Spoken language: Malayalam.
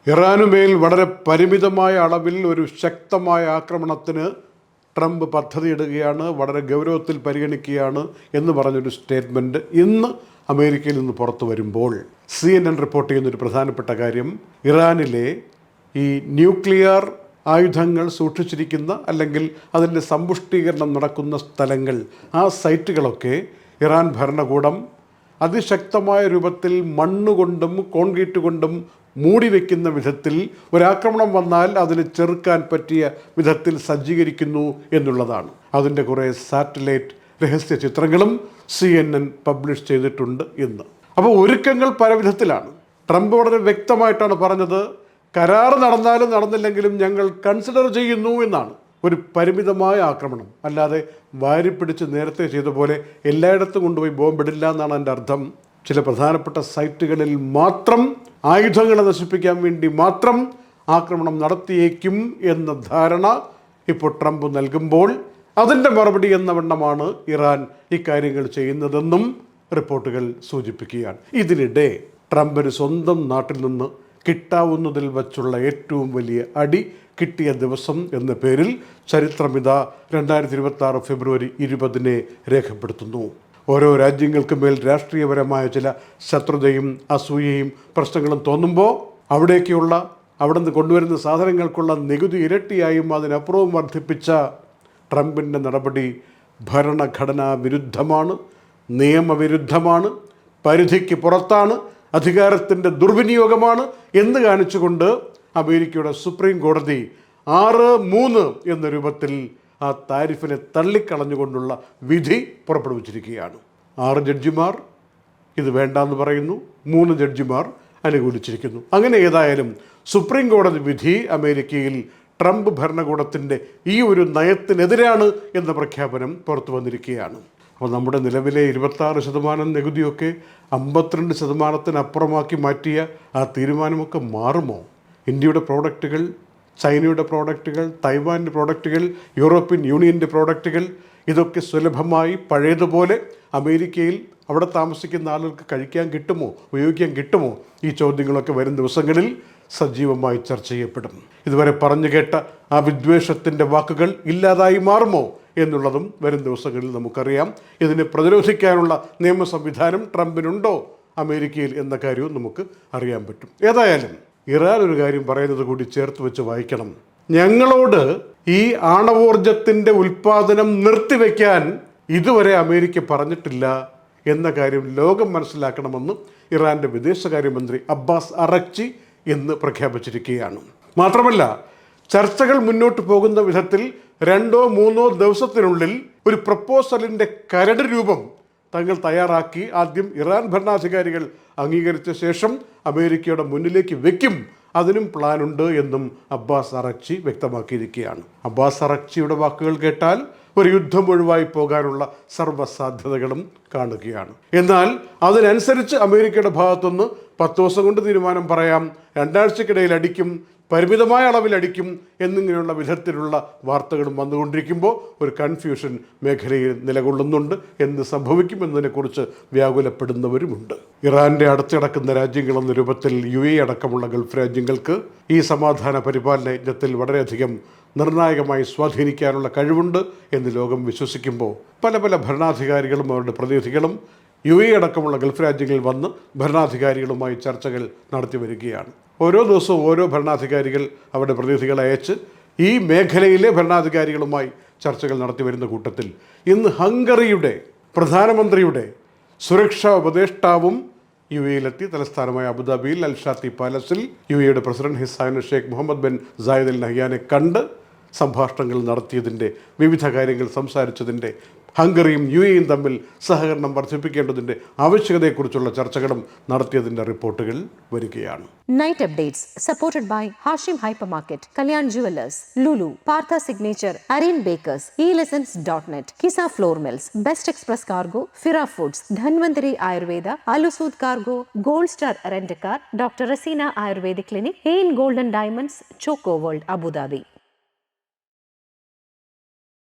ഇറാനുമേൽ വളരെ പരിമിതമായ അളവിൽ ഒരു ശക്തമായ ആക്രമണത്തിന് ട്രംപ് പദ്ധതിയിടുകയാണ്, വളരെ ഗൗരവത്തിൽ പരിഗണിക്കുകയാണ് എന്ന് പറഞ്ഞൊരു സ്റ്റേറ്റ്മെൻറ്റ് ഇന്ന് അമേരിക്കയിൽ നിന്ന് പുറത്തു വരുമ്പോൾ CNN റിപ്പോർട്ട് ചെയ്യുന്നൊരു പ്രധാനപ്പെട്ട കാര്യം, ഇറാനിലെ ഈ ന്യൂക്ലിയർ ആയുധങ്ങൾ സൂക്ഷിച്ചിരിക്കുന്ന അല്ലെങ്കിൽ അതിൻ്റെ സമ്പുഷ്ടീകരണം നടക്കുന്ന സ്ഥലങ്ങൾ, ആ സൈറ്റുകളൊക്കെ ഇറാൻ ഭരണകൂടം അതിശക്തമായ രൂപത്തിൽ മണ്ണുകൊണ്ടും കോൺക്രീറ്റ് കൊണ്ടും മൂടി വയ്ക്കുന്ന വിധത്തിൽ ഒരാക്രമണം വന്നാൽ അതിന് ചെറുക്കാൻ പറ്റിയ വിധത്തിൽ സജ്ജീകരിക്കുന്നു എന്നുള്ളതാണ്. അതിൻ്റെ കുറേ സാറ്റലൈറ്റ് രഹസ്യ ചിത്രങ്ങളും CNN പബ്ലിഷ് ചെയ്തിട്ടുണ്ട് ഇന്ന്. അപ്പോൾ ഒരുക്കങ്ങൾ പല വിധത്തിലാണ്. ട്രംപ് വളരെ വ്യക്തമായിട്ടാണ് പറഞ്ഞത്, കരാർ നടന്നാലും നടന്നില്ലെങ്കിലും ഞങ്ങൾ കൺസിഡർ ചെയ്യുന്നു എന്നാണ്. ഒരു പരിമിതമായ ആക്രമണം, അല്ലാതെ വാരിപ്പിടിച്ച് നേരത്തെ ചെയ്ത പോലെ എല്ലായിടത്തും കൊണ്ടുപോയി ബോംബിടില്ല എന്നാണ് എൻ്റെ അർത്ഥം. ചില പ്രധാനപ്പെട്ട സൈറ്റുകളിൽ മാത്രം ആയുധങ്ങളെ നശിപ്പിക്കാൻ വേണ്ടി മാത്രം ആക്രമണം നടത്തിയേക്കും എന്ന ധാരണ ഇപ്പോൾ ട്രംപ് നൽകുമ്പോൾ അതിൻ്റെ മറുപടി എന്ന വണ്ണമാണ് ഇറാൻ ഇക്കാര്യങ്ങൾ ചെയ്യുന്നതെന്നും റിപ്പോർട്ടുകൾ സൂചിപ്പിക്കുകയാണ്. ഇതിനിടെ ട്രംപിന് സ്വന്തം നാട്ടിൽ നിന്ന് കിട്ടാവുന്നതിൽ വച്ചുള്ള ഏറ്റവും വലിയ അടി കിട്ടിയ ദിവസം എന്ന പേരിൽ ചരിത്രമിത 2026 ഫെബ്രുവരി 20 രേഖപ്പെടുത്തുന്നു. ഓരോ രാജ്യങ്ങൾക്ക് മേൽ രാഷ്ട്രീയപരമായ ചില ശത്രുതയും അസൂയയും പ്രശ്നങ്ങളും തോന്നുമ്പോൾ അവിടെ നിന്ന് കൊണ്ടുവരുന്ന സാധനങ്ങൾക്കുള്ള നികുതി ഇരട്ടിയായും അതിനപ്പുറവും വർദ്ധിപ്പിച്ച ട്രംപിൻ്റെ നടപടി ഭരണഘടനാ വിരുദ്ധമാണ്, നിയമവിരുദ്ധമാണ്, പരിധിക്ക് പുറത്താണ്, അധികാരത്തിൻ്റെ ദുർവിനിയോഗമാണ് എന്ന് കാണിച്ചുകൊണ്ട് അമേരിക്കയുടെ സുപ്രീം കോടതി 6-3 എന്ന രൂപത്തിൽ ആ താരിഫിനെ തള്ളിക്കളഞ്ഞുകൊണ്ടുള്ള വിധി പുറപ്പെടുവിച്ചിരിക്കുകയാണ്. 6 ജഡ്ജിമാർ ഇത് വേണ്ടാന്ന് പറയുന്നു, 3 ജഡ്ജിമാർ അനുകൂലിച്ചിരിക്കുന്നു. അങ്ങനെ ഏതായാലും സുപ്രീം കോടതി വിധി അമേരിക്കയിൽ ട്രംപ് ഭരണകൂടത്തിൻ്റെ ഈ ഒരു നയത്തിനെതിരാണ് എന്ന പ്രഖ്യാപനം പുറത്തു വന്നിരിക്കുകയാണ്. അപ്പോൾ നമ്മുടെ നിലവിലെ 26% നികുതിയൊക്കെ 52%-അപ്പുറമാക്കി മാറ്റിയ ആ തീരുമാനമൊക്കെ മാറുമോ? ഇന്ത്യയുടെ പ്രോഡക്റ്റുകൾ, ചൈനയുടെ പ്രോഡക്റ്റുകൾ, തൈവാൻ്റെ പ്രോഡക്റ്റുകൾ, യൂറോപ്യൻ യൂണിയൻ്റെ പ്രോഡക്റ്റുകൾ ഇതൊക്കെ സുലഭമായി പഴയതുപോലെ അമേരിക്കയിൽ അവിടെ താമസിക്കുന്ന ആളുകൾക്ക് കഴിക്കാൻ കിട്ടുമോ, ഉപയോഗിക്കാൻ കിട്ടുമോ? ഈ ചോദ്യങ്ങളൊക്കെ വരും ദിവസങ്ങളിൽ സജീവമായി ചർച്ച ചെയ്യപ്പെടും. ഇതുവരെ പറഞ്ഞു കേട്ട ആ വിദ്വേഷത്തിൻ്റെ വാക്കുകൾ ഇല്ലാതായി മാറുമോ എന്നുള്ളതും വരും ദിവസങ്ങളിൽ നമുക്കറിയാം. ഇതിനെ പ്രതിരോധിക്കാനുള്ള നിയമ സംവിധാനം ട്രംപിനുണ്ടോ അമേരിക്കയിൽ എന്ന കാര്യവും നമുക്ക് അറിയാൻ പറ്റും. ഏതായാലും ഇറാൻ ഒരു കാര്യം പറയുന്നത് കൂടി ചേർത്ത് വെച്ച് വായിക്കണം. ഞങ്ങളോട് ഈ ആണവോർജത്തിൻ്റെ ഉൽപ്പാദനം നിർത്തിവെക്കാൻ ഇതുവരെ അമേരിക്ക പറഞ്ഞിട്ടില്ല എന്ന കാര്യം ലോകം മനസ്സിലാക്കണമെന്ന് ഇറാൻ്റെ വിദേശകാര്യമന്ത്രി അബ്ബാസ് അറക്ചി ഇന്ന് പ്രഖ്യാപിച്ചിരിക്കുകയാണ്. മാത്രമല്ല, ചർച്ചകൾ മുന്നോട്ട് പോകുന്ന വിധത്തിൽ 2-3 ദിവസത്തിനുള്ളിൽ ഒരു പ്രപ്പോസലിൻ്റെ കരട് രൂപം തങ്ങൾ തയ്യാറാക്കി ആദ്യം ഇറാൻ ഭരണാധികാരികൾ അംഗീകരിച്ച ശേഷം അമേരിക്കയുടെ മുന്നിലേക്ക് വയ്ക്കും, അതിനും പ്ലാനുണ്ട് എന്നും അബ്ബാസ് അറക്ചി വ്യക്തമാക്കിയിരിക്കുകയാണ്. അബ്ബാസ് അറക്ചിയുടെ വാക്കുകൾ കേട്ടാൽ ഒരു യുദ്ധം ഒഴിവായി പോകാനുള്ള സർവ്വസാധ്യതകളും കാണുകയാണ്. എന്നാൽ അതിനനുസരിച്ച് അമേരിക്കയുടെ ഭാഗത്തുനിന്ന് 10 ദിവസം കൊണ്ട് തീരുമാനം പറയാം, 2 ആഴ്ചക്കിടയിൽ അടിക്കും, പരിമിതമായ അളവിൽ അടിക്കും എന്നിങ്ങനെയുള്ള വിധത്തിലുള്ള വാർത്തകളും വന്നുകൊണ്ടിരിക്കുമ്പോൾ ഒരു കൺഫ്യൂഷൻ മേഖലയിൽ നിലകൊള്ളുന്നുണ്ട്. എന്ത് സംഭവിക്കുമെന്നതിനെക്കുറിച്ച് വ്യാകുലപ്പെടുന്നവരുമുണ്ട്. ഇറാൻ്റെ അടുത്തിടക്കുന്ന രാജ്യങ്ങളെന്ന രൂപത്തിൽ UAE അടക്കമുള്ള ഗൾഫ് രാജ്യങ്ങൾക്ക് ഈ സമാധാന പരിപാലന യജ്ഞത്തിൽ വളരെയധികം നിർണായകമായി സ്വാധീനിക്കാനുള്ള കഴിവുണ്ട് എന്ന് ലോകം വിശ്വസിക്കുമ്പോൾ പല ഭരണാധികാരികളും അവരുടെ പ്രതിനിധികളും UAE അടക്കമുള്ള ഗൾഫ് രാജ്യങ്ങളിൽ വന്ന് ഭരണാധികാരികളുമായി ചർച്ചകൾ നടത്തി വരികയാണ്. ഓരോ ദിവസവും ഓരോ ഭരണാധികാരികൾ അവരുടെ പ്രതിനിധികളെ അയച്ച് ഈ മേഖലയിലെ ഭരണാധികാരികളുമായി ചർച്ചകൾ നടത്തി വരുന്ന കൂട്ടത്തിൽ ഇന്ന് ഹംഗറിയുടെ പ്രധാനമന്ത്രിയുടെ സുരക്ഷാ ഉപദേഷ്ടാവും UAEയിലെത്തി. തലസ്ഥാനമായ അബുദാബിയിൽ അൽഷാത്തി പാലസിൽ UAEയുടെ president His Highness Sheikh Mohammed bin Zayed Al നഹ്യാനെ കണ്ട് സംഭാഷണങ്ങൾ നടത്തിയതിൻ്റെ, വിവിധ കാര്യങ്ങൾ സംസാരിച്ചതിൻ്റെ, ഹംഗറിയും UAEയും തമ്മിൽ സഹകരണം വർദ്ധിപ്പിക്കേണ്ടതിൻ്റെ ആവശ്യകതയെക്കുറിച്ചുള്ള ചർച്ചകളും നടത്തിയതിൻ്റെ റിപ്പോർട്ടുകൾ വരികയാണ്. Night updates supported by Hashim hypermarket, Kalyan jewellers, Lulu, Partha signature, Areen bakers, eLessons.net, Kisa flour mills, best express cargo, Fira foods, Dhanwantari Ayurveda, Alusood cargo, gold star rent car, doctor Raseena ayurvedic clinic, Hain golden diamonds, choco world Abu Dhabi.